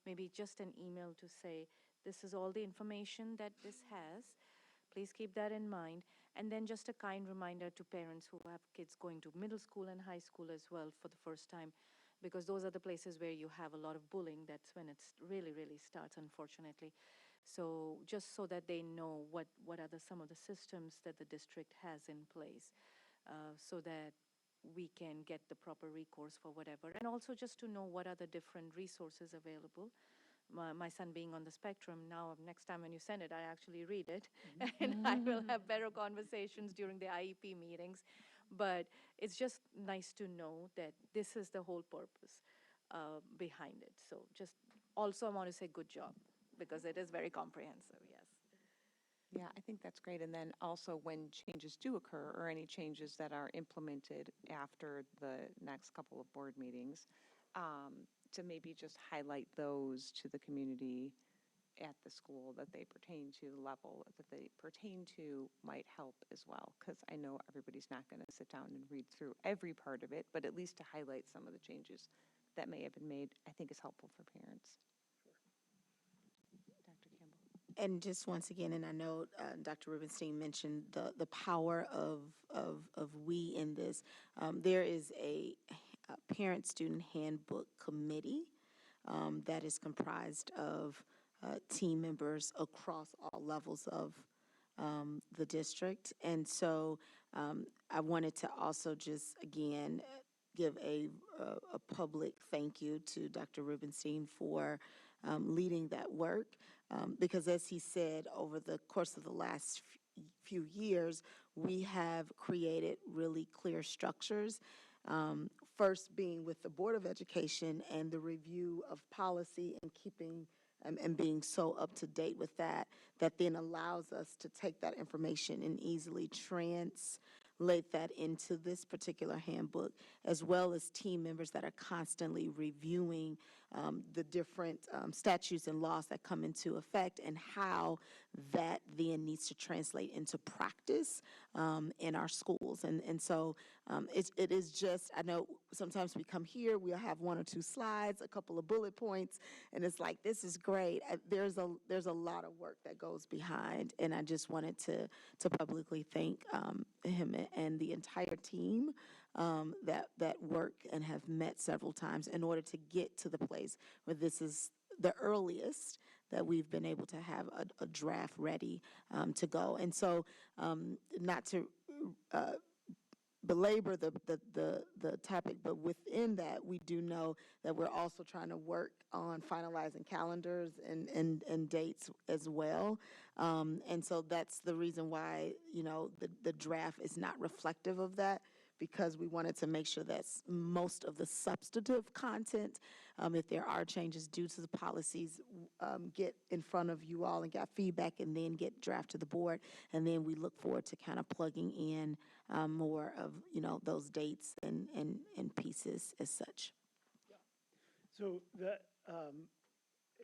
maybe just an email to say, this is all the information that this has. Please keep that in mind. And then just a kind reminder to parents who have kids going to middle school and high school as well for the first time, because those are the places where you have a lot of bullying. That's when it really, really starts, unfortunately. So just so that they know what are some of the systems that the district has in place, so that we can get the proper recourse for whatever. And also just to know what are the different resources available. My son being on the spectrum, now next time when you send it, I actually read it, and I will have better conversations during the IEP meetings. But it's just nice to know that this is the whole purpose behind it. So just also I want to say good job, because it is very comprehensive, yes. Yeah, I think that's great. And then also when changes do occur or any changes that are implemented after the next couple of board meetings, to maybe just highlight those to the community at the school that they pertain to, the level that they pertain to might help as well. Because I know everybody's not going to sit down and read through every part of it, but at least to highlight some of the changes that may have been made, I think is helpful for parents. Dr. Campbell. And just once again, and I know Dr. Rubenstein mentioned the power of we in this. There is a parent-student handbook committee that is comprised of team members across all levels of the district. And so I wanted to also just, again, give a public thank you to Dr. Rubenstein for leading that work. Because as he said, over the course of the last few years, we have created really clear structures. First being with the Board of Education and the review of policy and keeping and being so up to date with that then allows us to take that information and easily translate that into this particular handbook, as well as team members that are constantly reviewing the different statutes and laws that come into effect and how that then needs to translate into practice in our schools. And so it is just, I know sometimes we come here, we'll have one or two slides, a couple of bullet points, and it's like, this is great. There's a lot of work that goes behind, and I just wanted to publicly thank him and the entire team that work and have met several times in order to get to the place where this is the earliest that we've been able to have a draft ready to go. And so not to belabor the topic, but within that, we do know that we're also trying to work on finalizing calendars and dates as well. And so that's the reason why, you know, the draft is not reflective of that, because we wanted to make sure that most of the substantive content, if there are changes due to the policies, get in front of you all and get feedback and then get drafted to the board. And then we look forward to kind of plugging in more of, you know, those dates and pieces as such. So the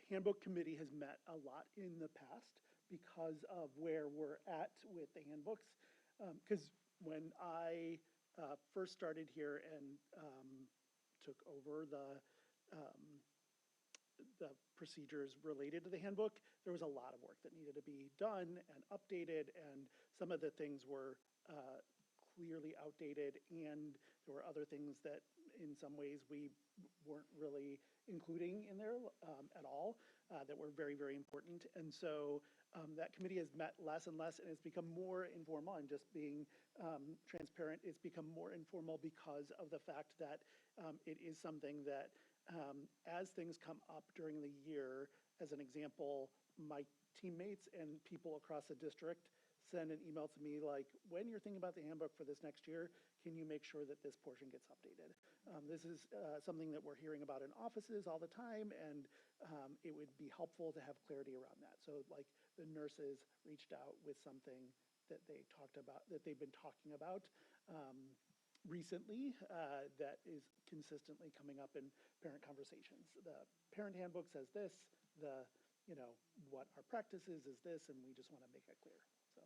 handbook committee has met a lot in the past because of where we're at with the handbooks. Because when I first started here and took over the procedures related to the handbook, there was a lot of work that needed to be done and updated, and some of the things were clearly outdated, and there were other things that in some ways we weren't really including in there at all that were very, very important. And so that committee has met less and less, and it's become more informal. And just being transparent, it's become more informal because of the fact that it is something that as things come up during the year, as an example, my teammates and people across the district send an email to me like, when you're thinking about the handbook for this next year, can you make sure that this portion gets updated? This is something that we're hearing about in offices all the time, and it would be helpful to have clarity around that. So like the nurses reached out with something that they talked about, that they've been talking about recently that is consistently coming up in parent conversations. The parent handbook says this, you know, what our practice is this, and we just want to make it clear. So.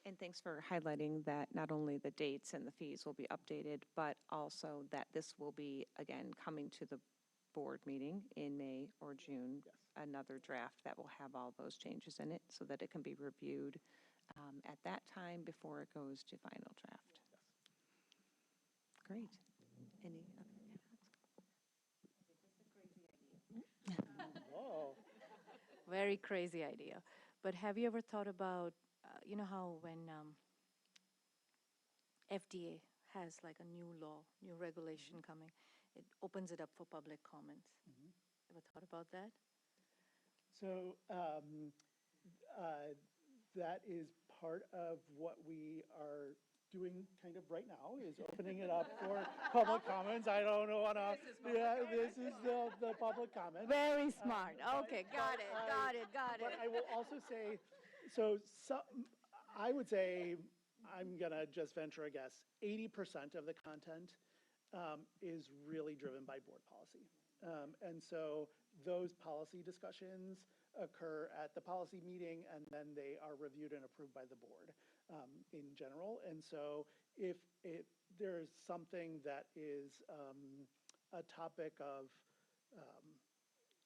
And thanks for highlighting that not only the dates and the fees will be updated, but also that this will be, again, coming to the board meeting in May or June. Yes. Another draft that will have all those changes in it so that it can be reviewed at that time before it goes to final draft. Yes. Great. Any other Whoa. Very crazy idea. But have you ever thought about, you know how when FDA has like a new law, new regulation coming, it opens it up for public comments. Ever thought about that? So that is part of what we are doing kind of right now, is opening it up for public comments. I don't know what this is the public comment. Very smart. Okay, got it. But I will also say, so I would say, I'm gonna just venture a guess, 80% of the content is really driven by board policy. And so those policy discussions occur at the policy meeting, and then they are reviewed and approved by the board in general. And so if there's something that is a topic of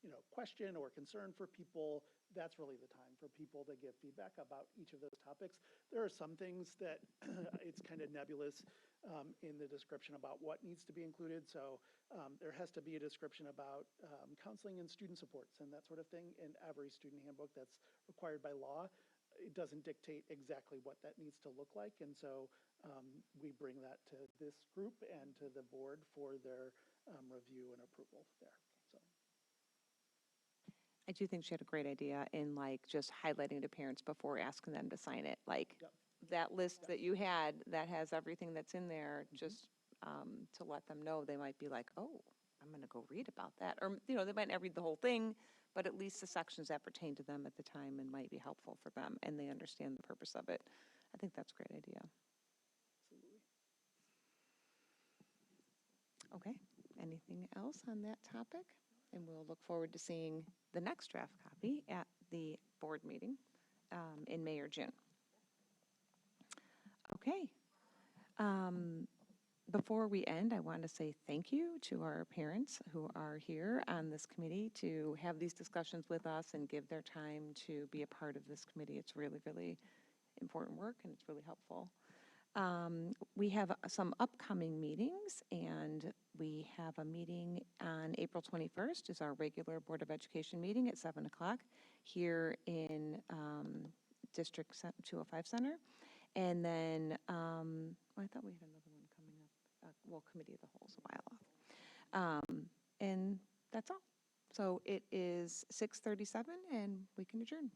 you know, question or concern for people, that's really the time for people to give feedback about each of those topics. There are some things that it's kind of nebulous in the description about what needs to be included. So there has to be a description about counseling and student supports and that sort of thing in every student handbook that's required by law. It doesn't dictate exactly what that needs to look like. And so we bring that to this group and to the board for their review and approval there. So. I do think she had a great idea in like just highlighting to parents before asking them to sign it. Like that list that you had that has everything that's in there, just to let them know. They might be like, oh, I'm going to go read about that. Or, you know, they might not read the whole thing, but at least the sections that pertain to them at the time and might be helpful for them, and they understand the purpose of it. I think that's a great idea. Absolutely. Okay, anything else on that topic? And we'll look forward to seeing the next draft copy at the board meeting in May or June. Okay. Before we end, I want to say thank you to our parents who are here on this committee to have these discussions with us and give their time to be a part of this committee. It's really, really important work, and it's really helpful. We have some upcoming meetings, and we have a meeting on April 21st is our regular Board of Education meeting at 7 o'clock here in District 205 Center. And then, well, I thought we had another one coming up. Well, Committee of the Whole is a while off. And that's all. So it is 6:37 and we can adjourn.